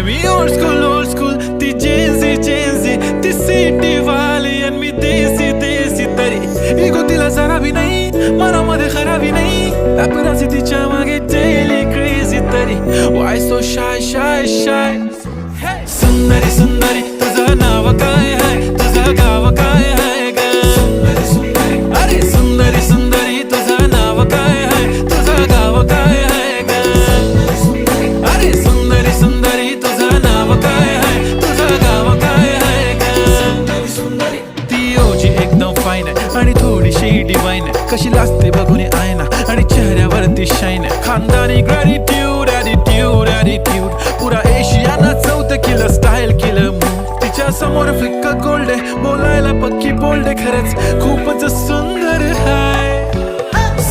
मी old school ती Gen Z ती city वाली आणि मी देसी तरी इगो तिला जरा भी नाही मनामध्ये खराबी नाही पॅपराझी तिच्या मागे डेली क्रेझी तरी why so shy सुंदरी तुझं नाव काय आहे तुझं गाव काय आहे ग अरे सुंदरी तुझं नाव काय आहे तुझं गाव काय आहे ग अरे सुंदरी तुझं नाव काय आहे तुझं गाव काय आहे ग ती ओजी एकदम फाईन आहे आणि थोडीशी डिवाइन आहे कशी लाजते बघून आयना आणि चेहऱ्यावरती शाईन आहे खानदानी ग्रॅटिट्यूड ॲटिट्यूड पुरा एशियाना चौथं किलं स्टाईल केलं मूव तिच्या समोर फिक्क गोल्ड आहे बोलायला पक्की बोल्ड आहे खरंच खूपच सुंदर आहे